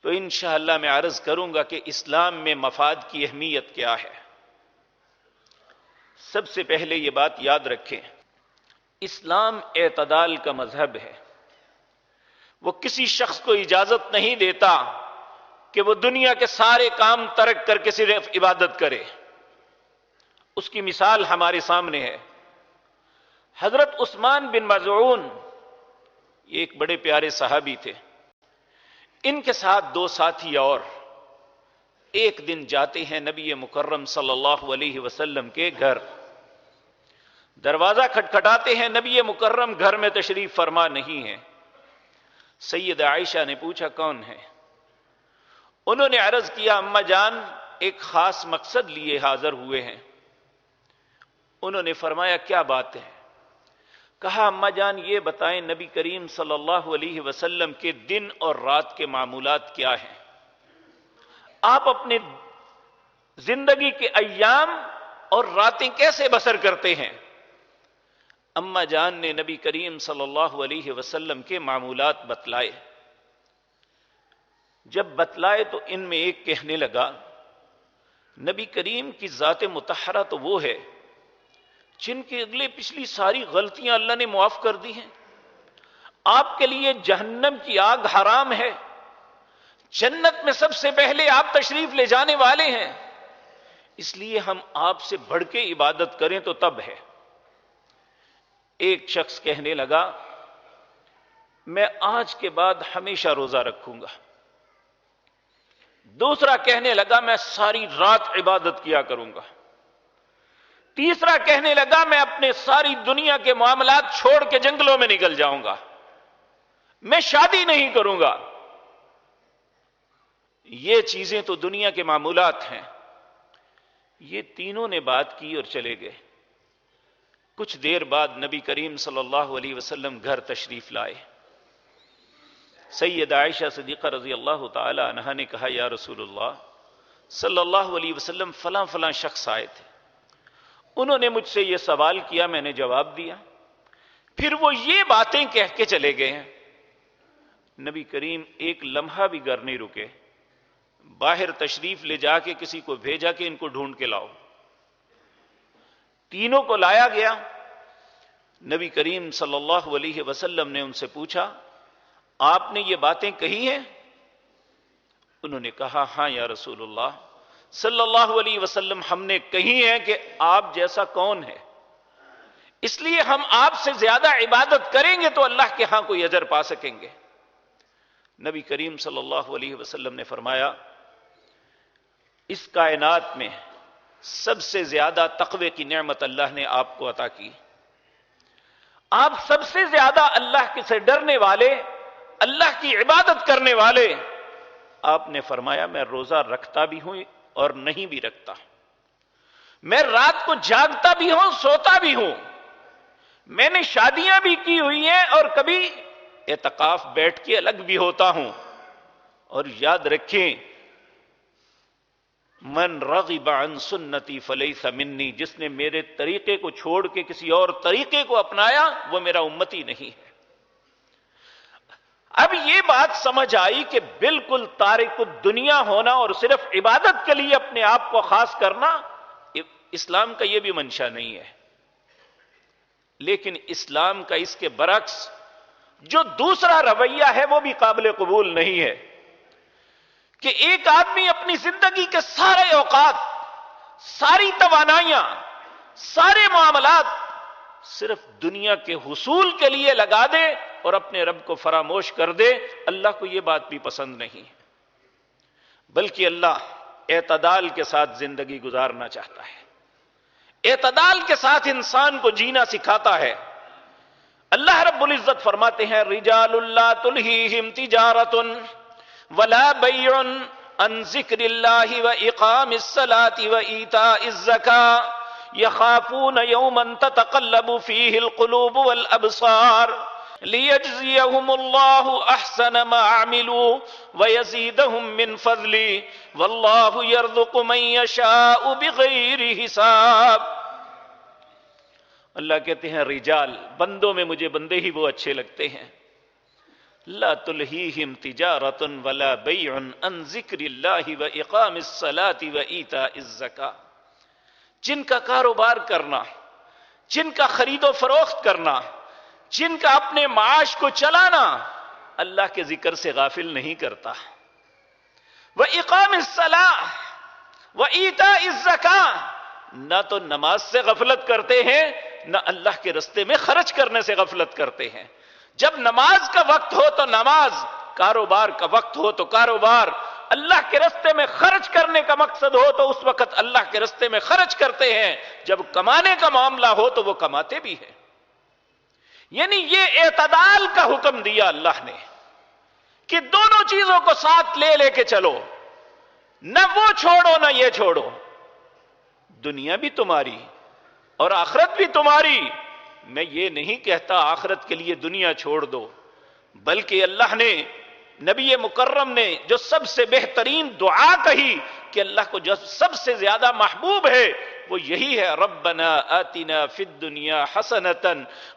تو انشاءاللہ میں عرض کروں گا کہ اسلام میں مفاد کی اہمیت کیا ہے۔ سب سے پہلے یہ بات یاد رکھیں، اسلام اعتدال کا مذہب ہے۔ وہ کسی شخص کو اجازت نہیں دیتا کہ وہ دنیا کے سارے کام ترک کر کے صرف عبادت کرے۔ اس کی مثال ہمارے سامنے ہے۔ حضرت عثمان بن مظعون، یہ ایک بڑے پیارے صحابی تھے، ان کے ساتھ دو ساتھی اور ایک دن جاتے ہیں نبی مکرم صلی اللہ علیہ وسلم کے گھر۔ دروازہ کھٹکھٹاتے ہیں، نبی مکرم گھر میں تشریف فرما نہیں ہے۔ سید عائشہ نے پوچھا کون ہے؟ انہوں نے عرض کیا اماں جان ایک خاص مقصد لیے حاضر ہوئے ہیں۔ انہوں نے فرمایا کیا بات ہے؟ کہا اماں جان یہ بتائیں نبی کریم صلی اللہ علیہ وسلم کے دن اور رات کے معمولات کیا ہیں؟ آپ اپنے زندگی کے ایام اور راتیں کیسے بسر کرتے ہیں؟ اماں جان نے نبی کریم صلی اللہ علیہ وسلم کے معمولات بتلائے۔ جب بتلائے تو ان میں ایک کہنے لگا نبی کریم کی ذات مطہرہ تو وہ ہے جن کی اگلے پچھلی ساری غلطیاں اللہ نے معاف کر دی ہیں۔ آپ کے لیے جہنم کی آگ حرام ہے، جنت میں سب سے پہلے آپ تشریف لے جانے والے ہیں، اس لیے ہم آپ سے بڑھ کے عبادت کریں تو تب ہے۔ ایک شخص کہنے لگا میں آج کے بعد ہمیشہ روزہ رکھوں گا۔ دوسرا کہنے لگا میں ساری رات عبادت کیا کروں گا۔ تیسرا کہنے لگا میں اپنے ساری دنیا کے معاملات چھوڑ کے جنگلوں میں نکل جاؤں گا، میں شادی نہیں کروں گا۔ یہ چیزیں تو دنیا کے معمولات ہیں۔ یہ تینوں نے بات کی اور چلے گئے۔ کچھ دیر بعد نبی کریم صلی اللہ علیہ وسلم گھر تشریف لائے۔ سید عائشہ صدیقہ رضی اللہ تعالی عنہا نے کہا یا رسول اللہ صلی اللہ علیہ وسلم فلاں فلاں شخص آئے تھے، انہوں نے مجھ سے یہ سوال کیا، میں نے جواب دیا، پھر وہ یہ باتیں کہہ کے چلے گئے ہیں۔ نبی کریم ایک لمحہ بھی گھر نہیں رکے، باہر تشریف لے جا کے کسی کو بھیجا کہ ان کو ڈھونڈ کے لاؤ۔ تینوں کو لایا گیا۔ نبی کریم صلی اللہ علیہ وسلم نے ان سے پوچھا آپ نے یہ باتیں کہی ہیں؟ انہوں نے کہا ہاں یا رسول اللہ صلی اللہ علیہ وسلم ہم نے کہی ہیں کہ آپ جیسا کون ہے، اس لیے ہم آپ سے زیادہ عبادت کریں گے تو اللہ کے ہاں کوئی اجر پا سکیں گے۔ نبی کریم صلی اللہ علیہ وسلم نے فرمایا اس کائنات میں سب سے زیادہ تقوی کی نعمت اللہ نے آپ کو عطا کی۔ آپ سب سے زیادہ اللہ سے ڈرنے والے، اللہ کی عبادت کرنے والے۔ آپ نے فرمایا میں روزہ رکھتا بھی ہوں اور نہیں بھی رکھتا، میں رات کو جاگتا بھی ہوں سوتا بھی ہوں، میں نے شادیاں بھی کی ہوئی ہیں اور کبھی اعتکاف بیٹھ کے الگ بھی ہوتا ہوں۔ اور یاد رکھیں من رغب عن سنتی فلیس منی، جس نے میرے طریقے کو چھوڑ کے کسی اور طریقے کو اپنایا وہ میرا امتی نہیں ہے۔ اب یہ بات سمجھ آئی کہ بالکل تارک الدنیا ہونا اور صرف عبادت کے لیے اپنے آپ کو خاص کرنا اسلام کا یہ بھی منشا نہیں ہے۔ لیکن اسلام کا اس کے برعکس جو دوسرا رویہ ہے وہ بھی قابل قبول نہیں ہے کہ ایک آدمی اپنی زندگی کے سارے اوقات، ساری توانائیاں، سارے معاملات صرف دنیا کے حصول کے لیے لگا دے اور اپنے رب کو فراموش کر دے۔ اللہ کو یہ بات بھی پسند نہیں، بلکہ اللہ اعتدال کے ساتھ زندگی گزارنا چاہتا ہے، اعتدال کے ساتھ انسان کو جینا سکھاتا ہے۔ اللہ رب العزت فرماتے ہیں رجال لا تلہیہم تجارۃ ولا بیع عن ذکر اللہ واقام الصلاۃ وایتاء الزکاۃ یخافون یوما تتقلب فیہ القلوب والابصار لیجزیہم اللہ احسن ما عملوا ویزیدہم من فضلہ واللہ یرزق من یشاء بغیر حساب۔ اللہ کہتے ہیں رجال، بندوں میں مجھے بندے ہی وہ اچھے لگتے ہیں لا تلہیہم تجارۃ ولا بیع عن ذکر اللہ واقام الصلاۃ وایتاء الزکاۃ، جن کا کاروبار کرنا، جن کا خرید و فروخت کرنا، جن کا اپنے معاش کو چلانا اللہ کے ذکر سے غافل نہیں کرتا، وَإِقَامِ الصَّلَاةِ وَإِيتَاءِ الزَّكَاةِ، نہ تو نماز سے غفلت کرتے ہیں نہ اللہ کے رستے میں خرچ کرنے سے غفلت کرتے ہیں۔ جب نماز کا وقت ہو تو نماز، کاروبار کا وقت ہو تو کاروبار، اللہ کے رستے میں خرچ کرنے کا مقصد ہو تو اس وقت اللہ کے رستے میں خرچ کرتے ہیں، جب کمانے کا معاملہ ہو تو وہ کماتے بھی ہیں۔ یعنی یہ اعتدال کا حکم دیا اللہ نے کہ دونوں چیزوں کو ساتھ لے لے کے چلو، نہ وہ چھوڑو نہ یہ چھوڑو، دنیا بھی تمہاری اور آخرت بھی تمہاری۔ میں یہ نہیں کہتا آخرت کے لیے دنیا چھوڑ دو، بلکہ اللہ نے، نبی مکرم نے جو سب سے بہترین دعا کہی کہ اللہ کو جو سب سے زیادہ محبوب ہے وہ یہی ہے، ربنا آتنا فی الدنیا حسنۃ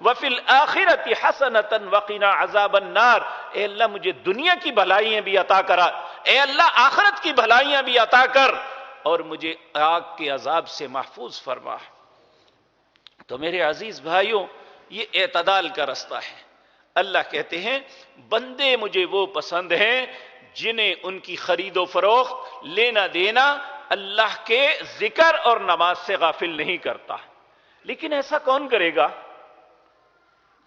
وفی الآخرۃ حسنۃ وقنا عذاب النار، اے اللہ مجھے دنیا کی بھلائیاں بھی عطا کرا، اے اللہ آخرت کی بھلائیاں بھی عطا کر، اور مجھے آگ کے عذاب سے محفوظ فرما۔ تو میرے عزیز بھائیوں، یہ اعتدال کا رستہ ہے۔ اللہ کہتے ہیں بندے مجھے وہ پسند ہیں جنہیں ان کی خرید و فروخت، لینا دینا اللہ کے ذکر اور نماز سے غافل نہیں کرتا۔ لیکن ایسا کون کرے گا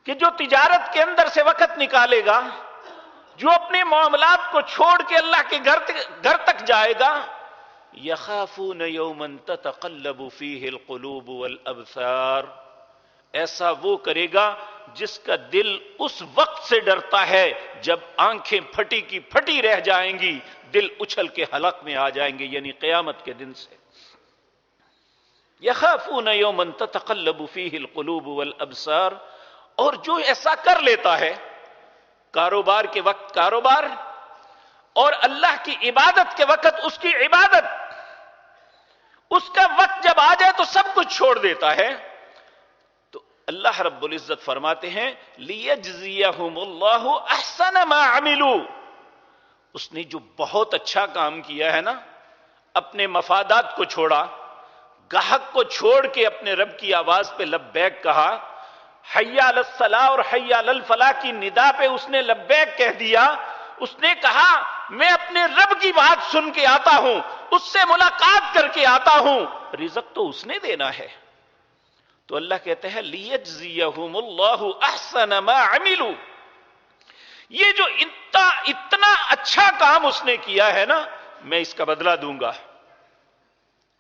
کہ جو تجارت کے اندر سے وقت نکالے گا، جو اپنے معاملات کو چھوڑ کے اللہ کے گھر تک جائے گا؟ یخافون یوما تتقلب فیہ القلوب والابصار، ایسا وہ کرے گا جس کا دل اس وقت سے ڈرتا ہے جب آنکھیں پھٹی کی پھٹی رہ جائیں گی، دل اچھل کے حلق میں آ جائیں گے، یعنی قیامت کے دن سے۔ یخافون یوما تتقلب فیہ القلوب والابصار، اور جو ایسا کر لیتا ہے، کاروبار کے وقت کاروبار اور اللہ کی عبادت کے وقت اس کی عبادت، اس کا وقت جب آ جائے تو سب کچھ چھوڑ دیتا ہے، تو اللہ رب العزت فرماتے ہیں لیجزیہم اللہ احسن ما عملوا، اس نے جو بہت اچھا کام کیا ہے نا، اپنے مفادات کو چھوڑا، گاہک کو چھوڑ کے اپنے رب کی آواز پہ لبیک کہا، حی علی الصلاۃ اور حی علی الفلاح کی ندا پہ اس نے لبیک کہہ دیا، اس نے کہا میں اپنے رب کی بات سن کے آتا ہوں، اس سے ملاقات کر کے آتا ہوں، رزق تو اس نے دینا ہے۔ تو اللہ کہتے ہیں لیجزیہم اللہ احسن ما عملوا، یہ جو اتنا اچھا کام اس نے کیا ہے نا، میں اس کا بدلہ دوں گا۔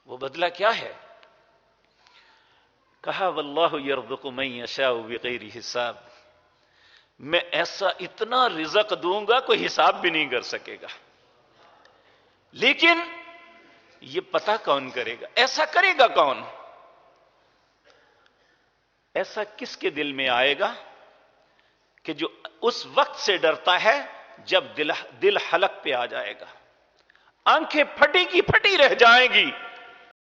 وہ بدلہ کیا ہے؟ کہا واللہ یرزق من یشاء بغیر حساب، میں ایسا اتنا رزق دوں گا کوئی حساب بھی نہیں کر سکے گا۔ لیکن یہ پتہ کون کرے گا؟ ایسا کرے گا کون؟ ایسا کس کے دل میں آئے گا کہ جو اس وقت سے ڈرتا ہے جب دل حلق پہ آ جائے گا، آنکھیں پھٹی کی پھٹی رہ جائیں گی،